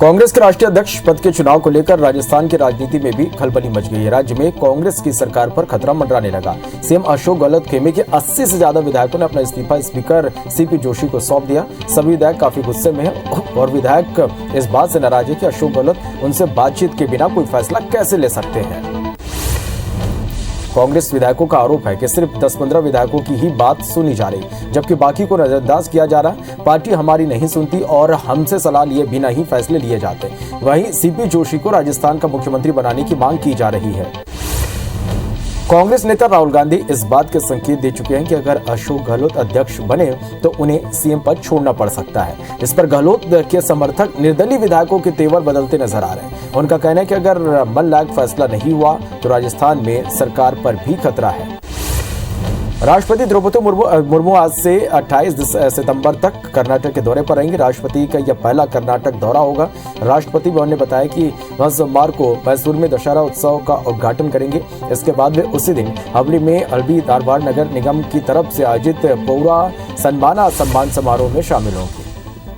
कांग्रेस के राष्ट्रीय अध्यक्ष पद के चुनाव को लेकर राजस्थान की राजनीति में भी खलबली मच गई है। राज्य में कांग्रेस की सरकार पर खतरा मंडराने लगा। सीएम अशोक गहलोत खेमे के 80 से ज्यादा विधायकों ने अपना इस्तीफा स्पीकर सीपी जोशी को सौंप दिया। सभी विधायक काफी गुस्से में हैं और विधायक इस बात से नाराज है कि अशोक गहलोत उनसे बातचीत के बिना कोई फैसला कैसे ले सकते हैं। कांग्रेस विधायकों का आरोप है कि सिर्फ 10-15 विधायकों की ही बात सुनी जा रही, जबकि बाकी को नजरअंदाज किया जा रहा। पार्टी हमारी नहीं सुनती और हमसे सलाह लिए बिना ही फैसले लिए जाते। वहीं सीपी जोशी को राजस्थान का मुख्यमंत्री बनाने की मांग की जा रही है। कांग्रेस नेता राहुल गांधी इस बात के संकेत दे चुके हैं कि अगर अशोक गहलोत अध्यक्ष बने तो उन्हें सीएम पद छोड़ना पड़ सकता है। इस पर गहलोत के समर्थक निर्दलीय विधायकों के तेवर बदलते नजर आ रहे हैं। उनका कहना है कि अगर मन लायक फैसला नहीं हुआ तो राजस्थान में सरकार पर भी खतरा है। राष्ट्रपति द्रौपदी मुर्मू आज से 28 सितंबर तक कर्नाटक के दौरे पर रहेंगे। राष्ट्रपति का यह पहला कर्नाटक दौरा होगा। राष्ट्रपति भवन ने बताया कि वह सोमवार को मैसूर में दशहरा उत्सव का उद्घाटन करेंगे। इसके बाद वे उसी दिन हबली में अल्बी धारवाड़ नगर निगम की तरफ से आयोजित पौरा सम्मान समारोह में शामिल होंगे।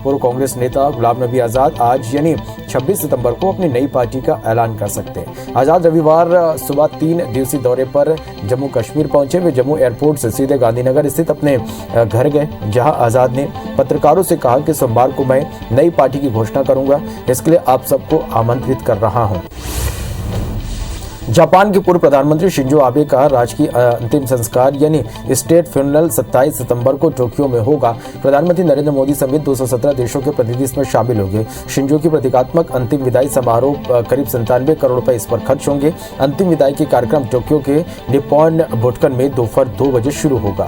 पूर्व कांग्रेस नेता गुलाम नबी आजाद आज यानी 26 सितंबर को अपनी नई पार्टी का ऐलान कर सकते हैं। आजाद रविवार सुबह 3 दिवसीय दौरे पर जम्मू कश्मीर पहुंचे। वे जम्मू एयरपोर्ट से सीधे गांधीनगर स्थित अपने घर गए, जहां आजाद ने पत्रकारों से कहा कि सोमवार को मैं नई पार्टी की घोषणा करूंगा। इसके लिए आप सबको आमंत्रित कर रहा हूं। जापान के पूर्व प्रधानमंत्री शिंजो आबे का राजकीय अंतिम संस्कार यानी स्टेट फ्यूनरल 27 सितंबर को टोक्यो में होगा। प्रधानमंत्री नरेंद्र मोदी समेत 217 देशों के प्रतिनिधि इसमें शामिल होंगे। शिंजो की प्रतीकात्मक अंतिम विदाई समारोह करीब 97 करोड़ रुपए इस पर खर्च होंगे। अंतिम विदाई के कार्यक्रम टोक्यो के निप्पॉन बुडोकन में दोपहर 2 बजे शुरू होगा।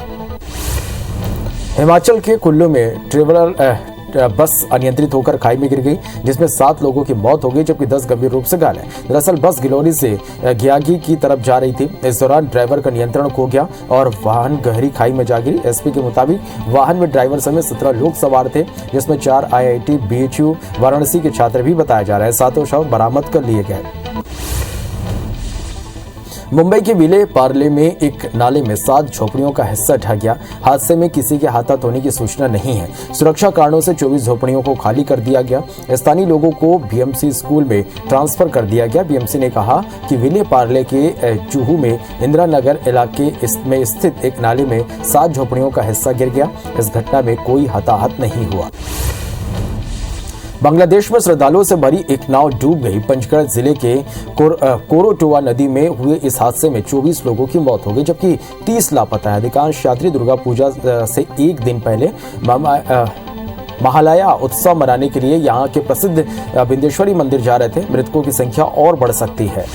हिमाचल के कुल्लू में ट्रेवलर बस अनियंत्रित होकर खाई में गिर गई, जिसमें 7 लोगों की मौत हो गई जबकि 10 गंभीर रूप से घायल हैं। दरअसल बस गिलोरी से घियागी की तरफ जा रही थी। इस दौरान ड्राइवर का नियंत्रण खो गया और वाहन गहरी खाई में जा गिरी। एसपी के मुताबिक वाहन में ड्राइवर समेत 17 लोग सवार थे, जिसमें 4 IIT BHU वाराणसी के छात्र भी बताया जा रहा है। 7 शव बरामद कर लिए गए। मुंबई के विले पार्ले में एक नाले में 7 झोपड़ियों का हिस्सा ढह गया। हादसे में किसी के हताहत होने की सूचना नहीं है। सुरक्षा कारणों से 24 झोपड़ियों को खाली कर दिया गया। स्थानीय लोगों को BMC स्कूल में ट्रांसफर कर दिया गया। BMC ने कहा कि विले पार्ले के जुहू में इंदिरा नगर इलाके में स्थित एक नाले में 7 झोपड़ियों का हिस्सा गिर गया। इस घटना में कोई हताहत नहीं हुआ। बांग्लादेश में श्रद्धालुओं से भरी एक नाव डूब गई। पंचगढ़ जिले के कोरोटोवा नदी में हुए इस हादसे में 24 लोगों की मौत हो गई जबकि 30 लापता है। अधिकांश यात्री दुर्गा पूजा से एक दिन पहले महालया उत्सव मनाने के लिए यहां के प्रसिद्ध बिंदेश्वरी मंदिर जा रहे थे। मृतकों की संख्या और बढ़ सकती है।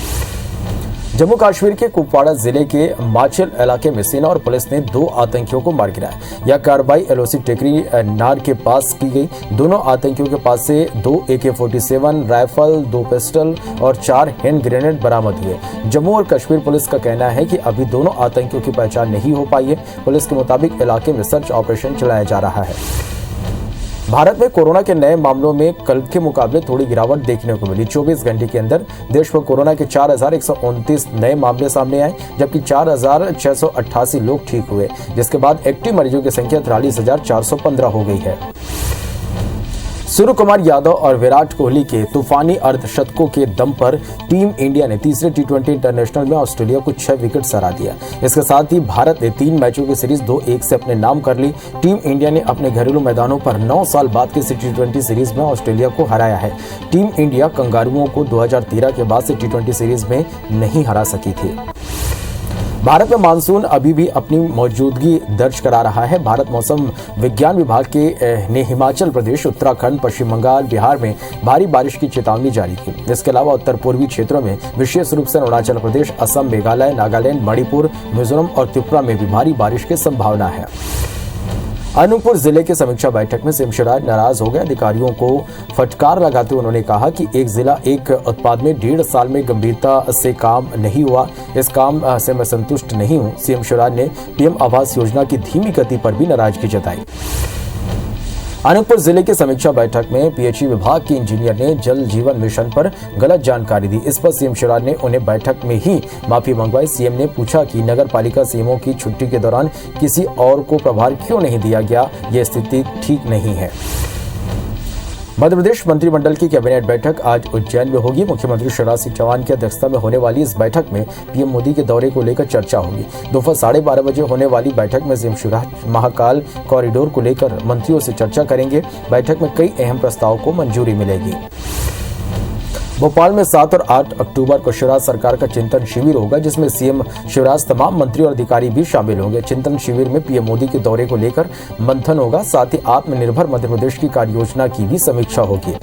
जम्मू कश्मीर के कुपवाड़ा जिले के माचिल इलाके में सेना और पुलिस ने 2 आतंकियों को मार गिराया। यह कार्रवाई LOC टेकरी नार के पास की गई। दोनों आतंकियों के पास से 2 AK-47 राइफल, 2 पिस्टल और 4 हैंड ग्रेनेड बरामद हुए। जम्मू और कश्मीर पुलिस का कहना है कि अभी दोनों आतंकियों की पहचान नहीं हो पाई है। पुलिस के मुताबिक इलाके में सर्च ऑपरेशन चलाया जा रहा है। भारत में कोरोना के नए मामलों में कल के मुकाबले थोड़ी गिरावट देखने को मिली। 24 घंटे के अंदर देश में कोरोना के 4129 नए मामले सामने आए जबकि 4688 लोग ठीक हुए, जिसके बाद एक्टिव मरीजों की संख्या 43,415 हो गई है। सूर्य कुमार यादव और विराट कोहली के तूफानी अर्धशतकों के दम पर टीम इंडिया ने तीसरे T20 इंटरनेशनल में ऑस्ट्रेलिया को 6 विकेट से हरा दिया। इसके साथ ही भारत ने 3 मैचों की सीरीज 2-1 से अपने नाम कर ली। टीम इंडिया ने अपने घरेलू मैदानों पर 9 साल बाद की T20 सीरीज में ऑस्ट्रेलिया को हराया है। टीम इंडिया कंगारुओं को 2013 के बाद से T20 सीरीज में नहीं हरा सकी थी। भारत में मानसून अभी भी अपनी मौजूदगी दर्ज करा रहा है। भारत मौसम विज्ञान विभाग ने हिमाचल प्रदेश, उत्तराखंड, पश्चिम बंगाल, बिहार में भारी बारिश की चेतावनी जारी की। इसके अलावा उत्तर पूर्वी क्षेत्रों में विशेष रूप से अरुणाचल प्रदेश, असम, मेघालय, नागालैंड, मणिपुर, मिजोरम और त्रिपुरा में भी भारी बारिश की संभावना है। अनूपपुर जिले की समीक्षा बैठक में सीएम शिवराज नाराज हो गए। अधिकारियों को फटकार लगाते हुए उन्होंने कहा कि एक जिला एक उत्पाद में 1.5 साल में गंभीरता से काम नहीं हुआ। इस काम से मैं संतुष्ट नहीं हूं। सीएम शिवराज ने PM आवास योजना की धीमी गति पर भी नाराजगी जताई। अनूपपुर जिले की समीक्षा बैठक में PHE विभाग के इंजीनियर ने जल जीवन मिशन पर गलत जानकारी दी। इस पर सीएम शिवराज ने उन्हें बैठक में ही माफी मंगवाई। सीएम ने पूछा कि नगर पालिका सीएमओ की छुट्टी के दौरान किसी और को प्रभार क्यों नहीं दिया गया। यह स्थिति ठीक नहीं है। मध्य प्रदेश मंत्रिमंडल की कैबिनेट बैठक आज उज्जैन में होगी। मुख्यमंत्री शिवराज सिंह चौहान की अध्यक्षता में होने वाली इस बैठक में पीएम मोदी के दौरे को लेकर चर्चा होगी। दोपहर 12:30 बजे होने वाली बैठक में सीएम शिवराज महाकाल कॉरिडोर को लेकर मंत्रियों से चर्चा करेंगे। बैठक में कई अहम प्रस्तावों को मंजूरी मिलेगी। भोपाल में 7 और 8 अक्टूबर को शिवराज सरकार का चिंतन शिविर होगा, जिसमें सीएम शिवराज तमाम मंत्री और अधिकारी भी शामिल होंगे। चिंतन शिविर में पीएम मोदी के दौरे को लेकर मंथन होगा। साथ ही आत्मनिर्भर मध्य प्रदेश की कार्य योजना की भी समीक्षा होगी।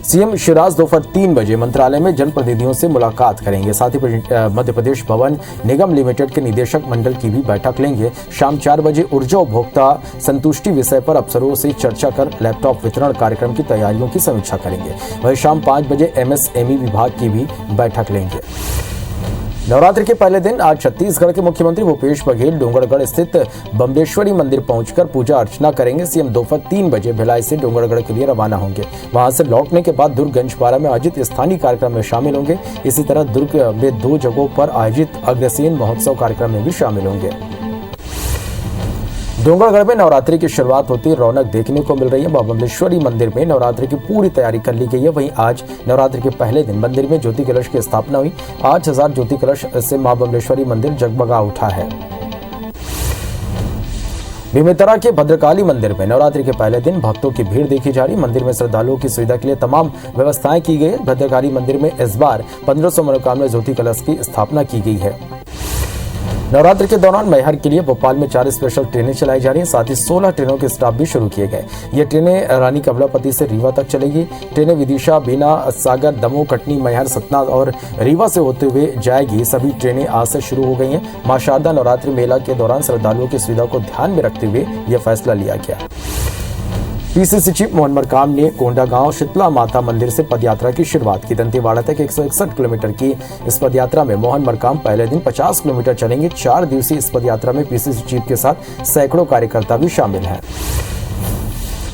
सीएम शिवराज दोपहर 3 बजे मंत्रालय में जनप्रतिनिधियों से मुलाकात करेंगे। साथ ही मध्य प्रदेश भवन निगम लिमिटेड के निदेशक मंडल की भी बैठक लेंगे। शाम 4 बजे ऊर्जा उपभोक्ता संतुष्टि विषय पर अफसरों से चर्चा कर लैपटॉप वितरण कार्यक्रम की तैयारियों की समीक्षा करेंगे। वहीं शाम 5 बजे एमएसएमई विभाग की भी बैठक लेंगे। नवरात्रि के पहले दिन आज छत्तीसगढ़ के मुख्यमंत्री भूपेश बघेल डोंगरगढ़ स्थित बमलेश्वरी मंदिर पहुंचकर पूजा अर्चना करेंगे। सीएम दोपहर 3 बजे भिलाई से डोंगरगढ़ के लिए रवाना होंगे। वहां से लौटने के बाद दुर्ग गंजपारा में आयोजित स्थानीय कार्यक्रम में शामिल होंगे। इसी तरह दुर्ग में 2 जगहों पर आयोजित अग्रसेन महोत्सव कार्यक्रम में भी शामिल होंगे। डोंगरगढ़ में नवरात्रि की शुरुआत होती रौनक देखने को मिल रही है। बमलेश्वरी मंदिर में नवरात्रि की पूरी तैयारी कर ली गई है। वहीं आज नवरात्रि के पहले दिन मंदिर में ज्योति कलश की स्थापना हुई। 8000 ज्योति कलश से मां बमलेश्वरी मंदिर जगमगा उठा है। बेमेतरा के भद्रकाली मंदिर में नवरात्रि के पहले दिन भक्तों की भीड़ देखी जा रही। मंदिर में श्रद्धालुओं की सुविधा के लिए तमाम व्यवस्थाएं की गई है। भद्रकाली मंदिर में इस बार 1500 मनोकामना ज्योति कलश की स्थापना की गई है। नवरात्रि के दौरान मैहर के लिए भोपाल में 4 स्पेशल ट्रेनें चलाई जा रही हैं। साथ ही 16 ट्रेनों के स्टॉप भी शुरू किए गए। ये ट्रेनें रानी कमलापति से रीवा तक चलेगी। ट्रेनें विदिशा, बीना, सागर, दमोह, कटनी, मैहर, सतना और रीवा से होते हुए जाएगी। सभी ट्रेनें आज से शुरू हो गई हैं। मां शारदा नवरात्रि मेला के दौरान श्रद्धालुओं की सुविधा को ध्यान में रखते हुए यह फैसला लिया गया। पीसीसी चीफ मोहन मरकाम ने कोंडागांव शीतला माता मंदिर से पदयात्रा की शुरुआत की। दंतेवाड़ा तक 161 किलोमीटर की इस पदयात्रा में मोहन मरकाम पहले दिन 50 किलोमीटर चलेंगे। 4 दिवसीय इस पदयात्रा में पीसीसी चीफ के साथ सैकड़ों कार्यकर्ता भी शामिल हैं।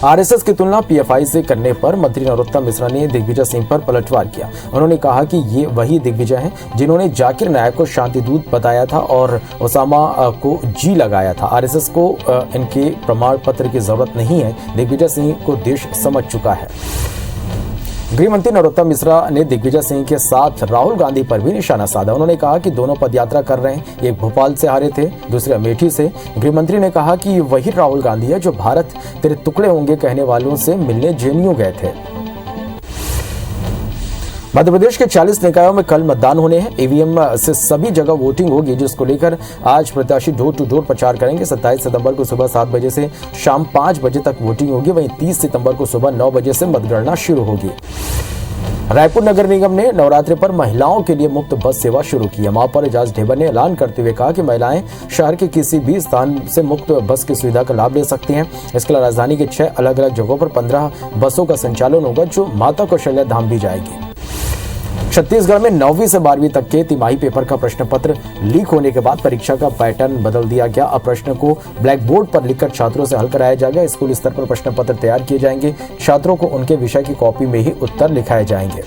आरएसएस की तुलना पीएफआई से करने पर मंत्री नरोत्तम मिश्रा ने दिग्विजय सिंह पर पलटवार किया। उन्होंने कहा कि ये वही दिग्विजय हैं जिन्होंने जाकिर नायक को शांतिदूत बताया था और ओसामा को जी लगाया था। आरएसएस को इनके प्रमाण पत्र की जरूरत नहीं है। दिग्विजय सिंह को देश समझ चुका है। गृह मंत्री नरोत्तम मिश्रा ने दिग्विजय सिंह के साथ राहुल गांधी पर भी निशाना साधा। उन्होंने कहा कि दोनों पदयात्रा कर रहे हैं। एक भोपाल से हारे थे, दूसरे अमेठी से। गृह मंत्री ने कहा कि वही राहुल गांधी है जो भारत तेरे टुकड़े होंगे कहने वालों से मिलने जेएनयू गए थे। मध्य प्रदेश के 40 निकायों में कल मतदान होने हैं। ईवीएम से सभी जगह वोटिंग होगी, जिसको लेकर आज प्रत्याशी डोर टू डोर प्रचार करेंगे। 27 सितंबर को सुबह 7 बजे से शाम 5 बजे तक वोटिंग होगी। वहीं 30 सितंबर को सुबह 9 बजे से मतगणना शुरू होगी। रायपुर नगर निगम ने नवरात्रि पर महिलाओं के लिए मुफ्त बस सेवा शुरू की है। महापौर एजाज ढेबर ने ऐलान करते हुए कहा कि महिलाएं शहर के किसी भी स्थान से मुफ्त बस की सुविधा का लाभ ले सकती हैं। इसके लिए राजधानी के 6 अलग अलग जगहों पर 15 बसों का संचालन होगा, जो माता कौशल्या धाम भी जाएगी। छत्तीसगढ़ में 9वीं से 12वीं तक के तिमाही पेपर का प्रश्न पत्र लीक होने के बाद परीक्षा का पैटर्न बदल दिया गया। अब प्रश्न को ब्लैक बोर्ड पर लिखकर छात्रों से हल कराया जाएगा। स्कूल स्तर पर प्रश्न पत्र तैयार किए जाएंगे। छात्रों को उनके विषय की कॉपी में ही उत्तर लिखाए जाएंगे।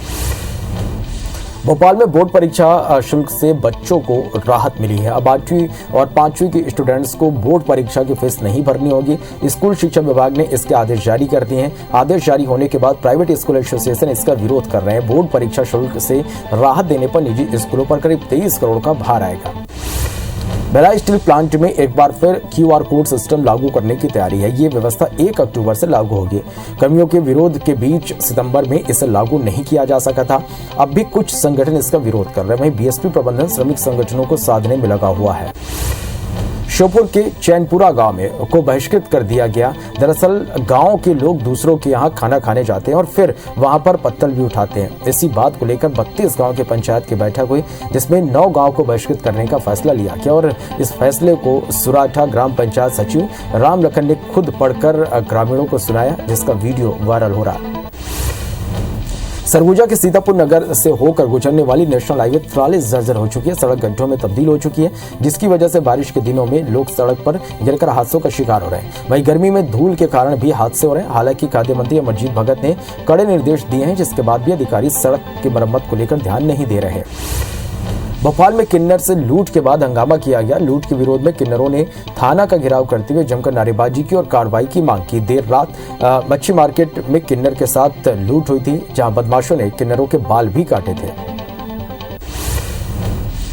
भोपाल में बोर्ड परीक्षा शुल्क से बच्चों को राहत मिली है। अब 8वीं और 5वीं के स्टूडेंट्स को बोर्ड परीक्षा की फीस नहीं भरनी होगी। स्कूल शिक्षा विभाग ने इसके आदेश जारी कर दिए हैं। आदेश जारी होने के बाद प्राइवेट स्कूल एसोसिएशन इसका विरोध कर रहे हैं। बोर्ड परीक्षा शुल्क से राहत देने पर निजी स्कूलों पर करीब 23 करोड़ का भार आएगा। भिलाई स्टील प्लांट में एक बार फिर क्यूआर कोड सिस्टम लागू करने की तैयारी है। ये व्यवस्था 1 अक्टूबर से लागू होगी। कर्मियों के विरोध के बीच सितंबर में इसे लागू नहीं किया जा सका था। अब भी कुछ संगठन इसका विरोध कर रहे हैं। वहीं बीएसपी प्रबंधन श्रमिक संगठनों को साधने में लगा हुआ है। श्योपुर के चैनपुरा गांव में को बहिष्कृत कर दिया गया। दरअसल गांव के लोग दूसरों के यहां खाना खाने जाते हैं और फिर वहां पर पत्तल भी उठाते हैं। इसी बात को लेकर 32 गांव के पंचायत की बैठक हुई, जिसमें 9 गांव को बहिष्कृत करने का फैसला लिया गया और इस फैसले को सुराठा ग्राम पंचायत सचिव राम लखन ने खुद पढ़कर ग्रामीणों को सुनाया, जिसका वीडियो वायरल हो रहा है। सरगुजा के सीतापुर नगर से होकर गुजरने वाली नेशनल हाईवे 43 जर्जर हो चुकी है। सड़क गड्ढों में तब्दील हो चुकी है, जिसकी वजह से बारिश के दिनों में लोग सड़क पर गिरकर हादसों का शिकार हो रहे हैं। वहीं गर्मी में धूल के कारण भी हादसे हो रहे हैं। हालांकि खाद्य मंत्री अमरजीत भगत ने कड़े निर्देश दिए हैं, जिसके बाद भी अधिकारी सड़क की मरम्मत को लेकर ध्यान नहीं दे रहे। भोपाल में किन्नर से लूट के बाद हंगामा किया गया। लूट के विरोध में किन्नरों ने थाना का घेराव करते हुए जमकर नारेबाजी की और कार्रवाई की मांग की। देर रात मच्छी मार्केट में किन्नर के साथ लूट हुई थी, जहां बदमाशों ने किन्नरों के बाल भी काटे थे।